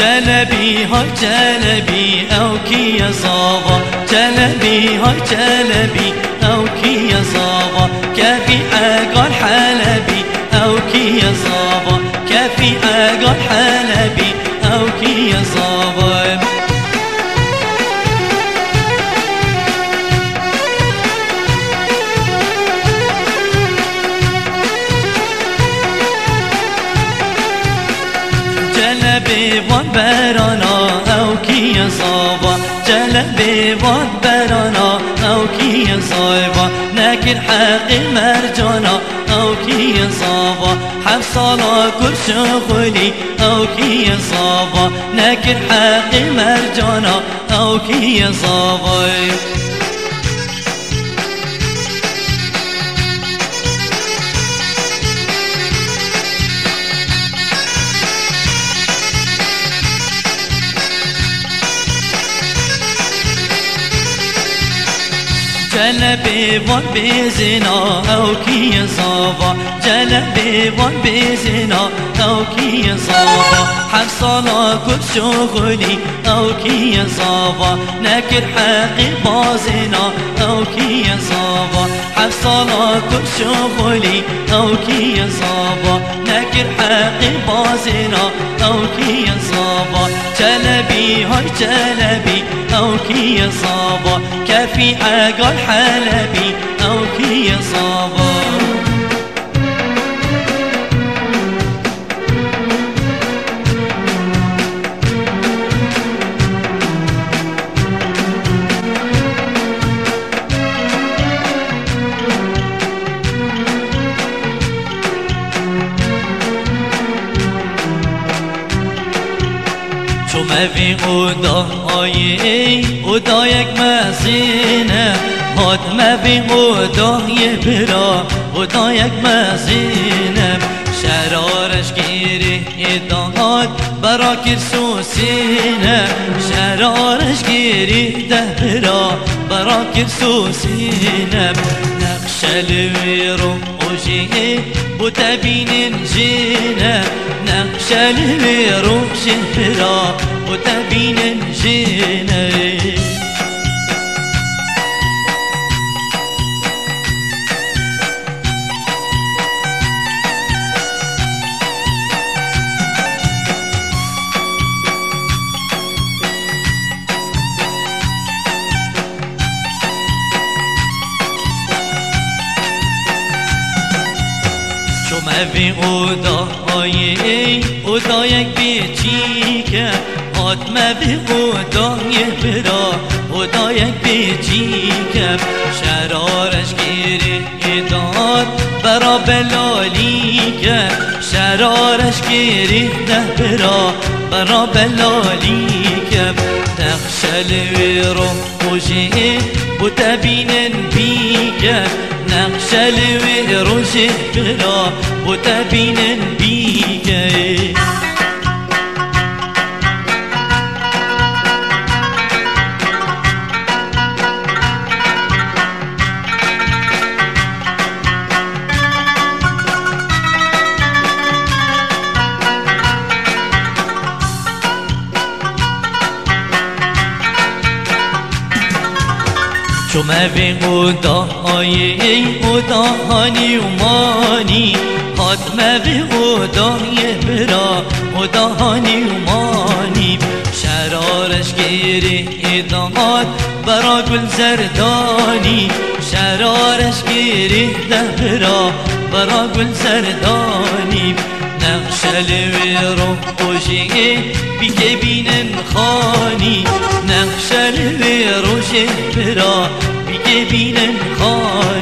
جلبی های جلبی او کی زاوا جلبی های جلبی او کی زاوا کفی اقال حلبی او کی زاوا کفی اقال حلبی او کی زاوا جلبی وان برانا او کی زاوا جلبی وان برانا او کی زاوا نکر حق مرجانا او کی زاوا حفصالا کل شغلی او کی زاوا نکر حق مرجانا او کی زاوا جلبی وان بزنا او کی زاوا جلبی وان بزنا او کی زاوا حفصالا کل شغلی او کی زاوا نکر حق بازنا او کی زاوا حفصالا کل شغلی او کی زاوا نکر حق بازنا او کی زاوا جلبی های جلبی او کی زاوا کفی اقال حلبی او کی زاوا موی اودا یک مزینه هات موی اودای برا اودا یک مزینه شرارش گیری اداد برا کرسوسینه شرارش گیری ده برا برا کرسوسینه نقشل رو اوجی بو تبین جینه نقشل رو شهرا بو تبین جینه موی اودا یک بیچیکه هات موی اودای برا اودا یک بیچیکه شرارش گیری اداد برا بلالیکه شرارش گیری ده برا برا بلالیکه نقشل رو خوشی بو تبینن بیکه نقشل رو شهرا بو تبینن بیکه چو موی اودا هانی و مانی هات موی اودای برا اودا هانی و مانی شرارش گیری اداد برا گل زردانی شرارش گیری ده برا برا گل زردانی نقشل رو خوشی بیگه بینن خانی نقشل رو شهرا بیگه بینن خانی